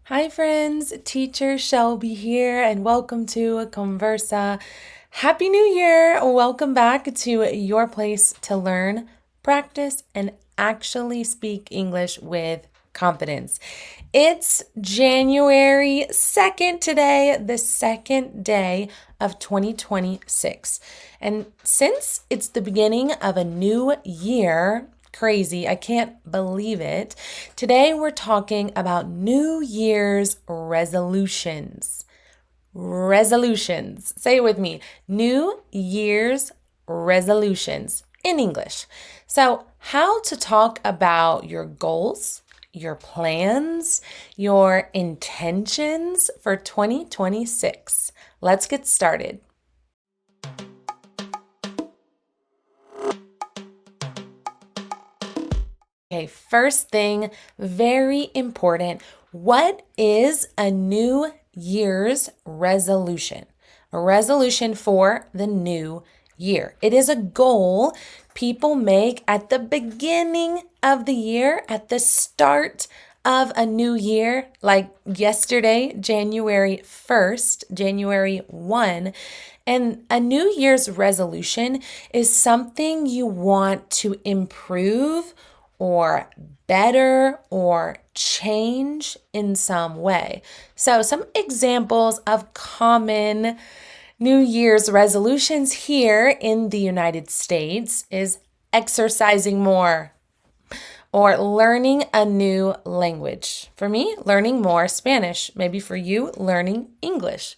Hi, friends. Teacher Shelby here, and welcome to Conversa. Happy New Year! Welcome back to your place to learn, practice, and actually speak English with confidence. It's January 2nd today, the second day of 2026. And since it's the beginning of a new year, crazy, I can't believe it. Today we're talking about New Year's resolutions. Resolutions. Say it with me. New Year's resolutions in English. So, how to talk about your goals, your plans, your intentions for 2026. Let's get started. Okay, first thing, very important. What is a New Year's resolution? A resolution for the new year. It is a goal people make at the beginning of the year, at the start of a new year, like yesterday, January 1st, January 1. And a New Year's resolution is something you want to improve or better or change in some way. So, some examples of common New Year's resolutions here in the United States is exercising more or learning a new language. For me, learning more Spanish. Maybe for you, learning English.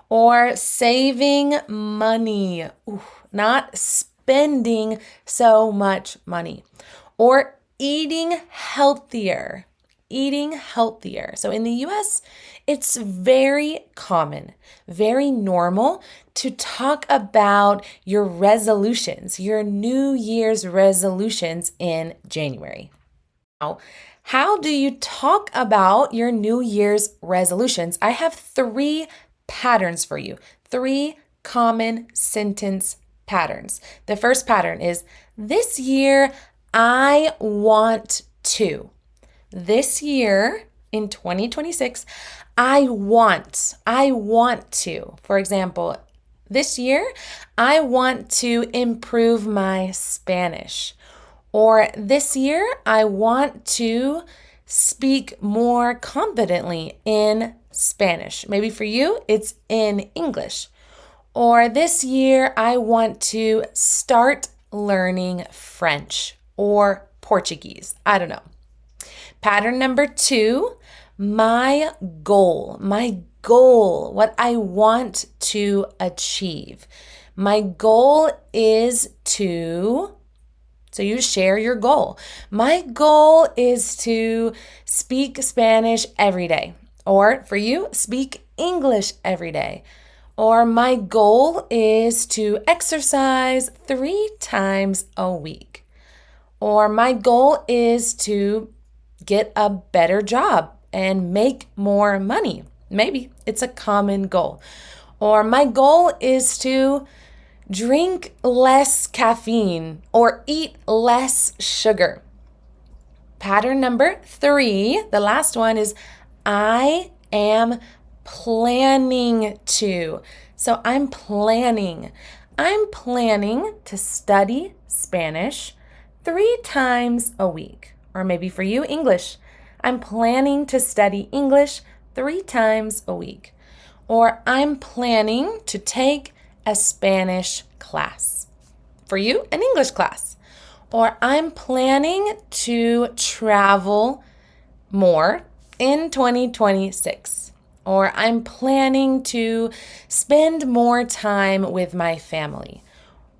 Or saving money, not spending so much money. Or eating healthier. Eating healthier. So in the US, it's very common, very normal to talk about your resolutions, your New Year's resolutions in January. Now, how do you talk about your New Year's resolutions? I have three patterns for you, three common sentence patterns. The first pattern is this year, I want to. This year in 2026, I want to. For example, this year, I want to improve my Spanish. Or this year, I want to speak more confidently in Spanish. Maybe for you, it's in English. Or this year, I want to start learning French or Portuguese. I don't know. Pattern number two, my goal, what I want to achieve. My goal is to, so you share your goal. My goal is to speak Spanish every day. Or for you, speak English every day. Or my goal is to exercise 3 times a week. Or my goal is to get a better job and make more money. Maybe it's a common goal. Or my goal is to drink less caffeine or eat less sugar. Pattern number three, the last one is I am planning to. So I'm planning. I'm planning to study Spanish 3 times a week. Or maybe for you, English. I'm planning to study English 3 times a week. Or I'm planning to take a Spanish class. For you, an English class. Or I'm planning to travel more in 2026. Or I'm planning to spend more time with my family.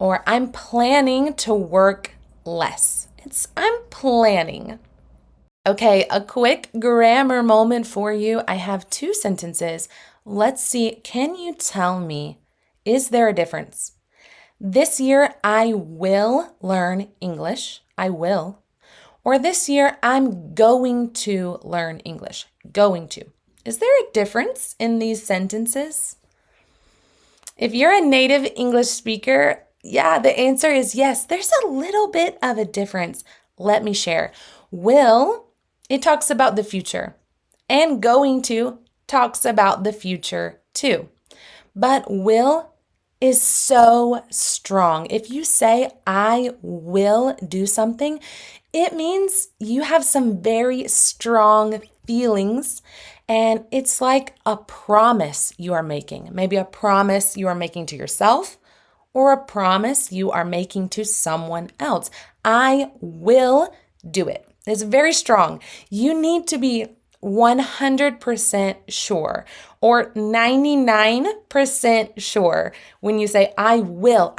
Or I'm planning to work less. I'm planning. Okay, a quick grammar moment for you. I have 2 sentences. Let's see, can you tell me, is there a difference? This year, I will learn English. I will. Or this year, I'm going to learn English. Going to. Is there a difference in these sentences? If you're a native English speaker, yeah, the answer is yes. There's a little bit of a difference. Let me share. Will, it talks about the future. And going to talks about the future too. But will is so strong. If you say, I will do something, it means you have some very strong feelings, and it's like a promise you are making. Maybe a promise you are making to yourself or a promise you are making to someone else. I will do it. It's very strong. You need to be 100% sure or 99% sure when you say, I will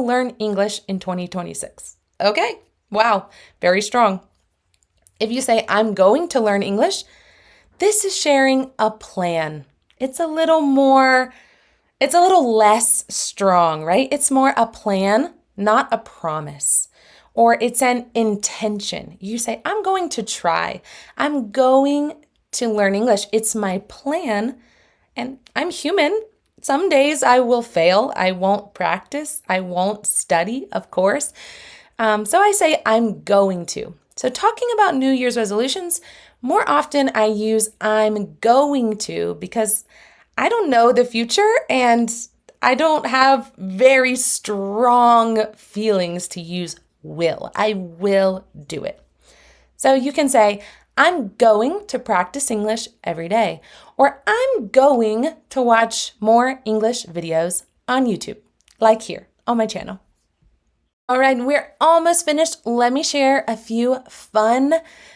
learn English in 2026. Okay, wow, very strong. If you say, I'm going to learn English, this is sharing a plan. It's a little less strong, right? It's more a plan, not a promise. Or it's an intention. You say, I'm going to try. I'm going to learn English. It's my plan, and I'm human. Some days I will fail. I won't practice. I won't study, of course. So I say, I'm going to. So talking about New Year's resolutions, more often I use I'm going to because I don't know the future and I don't have very strong feelings to use will. I will do it. So you can say, I'm going to practice English every day, or I'm going to watch more English videos on YouTube, like here on my channel. All right, we're almost finished. Let me share a few fun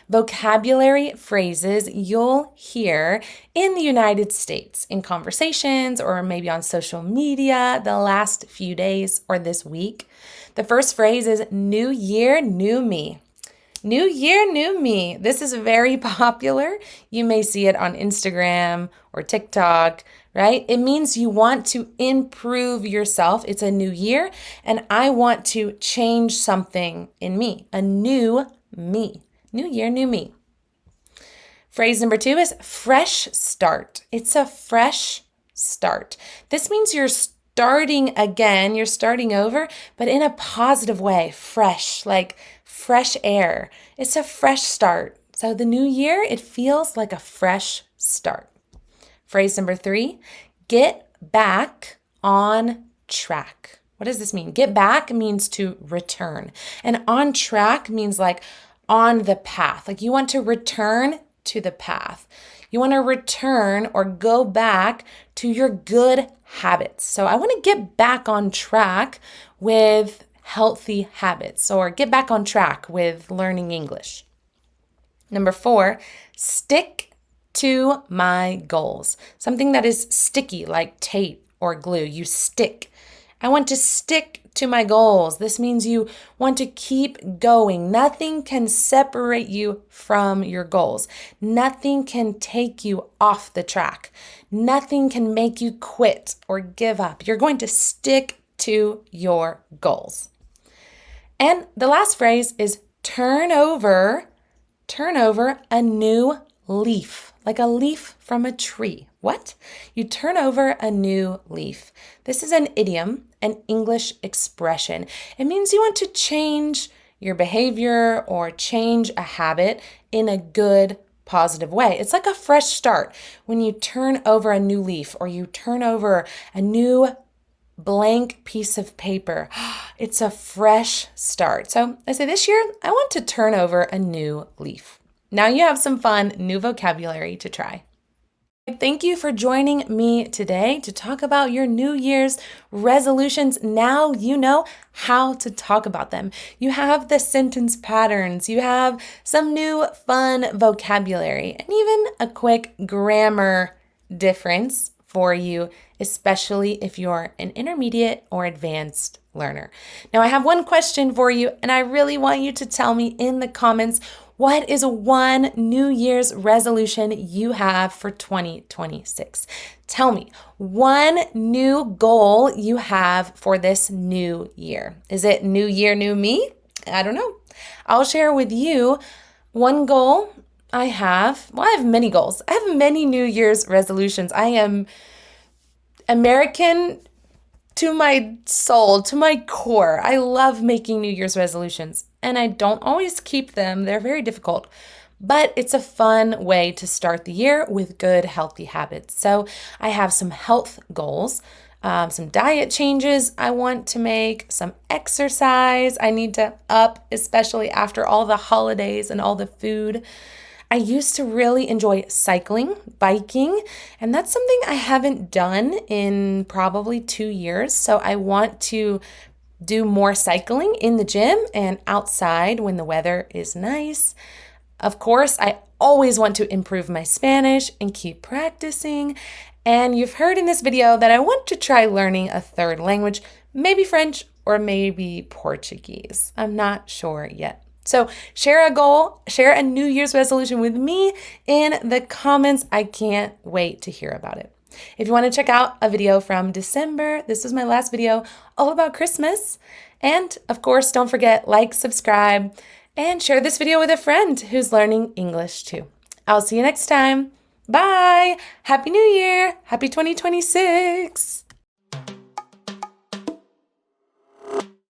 vocabulary phrases you'll hear in the United States in conversations or maybe on social media the last few days or this week. The first phrase is New Year, New Me. New year, new me. This is very popular. You may see it on Instagram or TikTok, right? It means you want to improve yourself. It's a new year, and I want to change something in me, a new me. New year, new me. Phrase number 2 is fresh start. It's a fresh start. This means you're starting again, you're starting over, but in a positive way, fresh, like fresh air. It's a fresh start. So the new year, it feels like a fresh start. Phrase number 3, get back on track. What does this mean? Get back means to return. And on track means like on the path. Like you want to return to the path. You want to return or go back to your good habits. So I want to get back on track with healthy habits or get back on track with learning English. Number 4, stick to my goals. Something that is sticky like tape or glue. You stick. I want to stick to my goals. This means you want to keep going. Nothing can separate you from your goals. Nothing can take you off the track. Nothing can make you quit or give up. You're going to stick to your goals. And the last phrase is turn over a new leaf, like a leaf from a tree. What? You turn over a new leaf. This is an idiom, an English expression. It means you want to change your behavior or change a habit in a good, positive way. It's like a fresh start when you turn over a new leaf or you turn over a new blank piece of paper. It's a fresh start. So I say this year, I want to turn over a new leaf. Now you have some fun new vocabulary to try. Thank you for joining me today to talk about your New Year's resolutions. Now you know how to talk about them. You have the sentence patterns, you have some new fun vocabulary, and even a quick grammar difference for you, especially if you're an intermediate or advanced learner. Now, I have one question for you, and I really want you to tell me in the comments, what is one New Year's resolution you have for 2026? Tell me one new goal you have for this new year. Is it new year, new me? I don't know. I'll share with you one goal I have. Well, I have many goals. I have many New Year's resolutions. I am American to my soul, to my core. I love making New Year's resolutions, and I don't always keep them. They're very difficult. but it's a fun way to start the year with good, healthy habits. So I have some health goals, some diet changes I want to make, some exercise I need to up, especially after all the holidays and all the food. I used to really enjoy cycling, biking, and that's something I haven't done in probably 2 years. So I want to do more cycling in the gym and outside when the weather is nice. Of course, I always want to improve my Spanish and keep practicing. And you've heard in this video that I want to try learning a third language, maybe French or maybe Portuguese. I'm not sure yet. So share a goal, share a New Year's resolution with me in the comments. I can't wait to hear about it. If you want to check out a video from December, this was my last video all about Christmas. And of course, don't forget, like, subscribe, and share this video with a friend who's learning English too. I'll see you next time. Bye. Happy New Year. Happy 2026.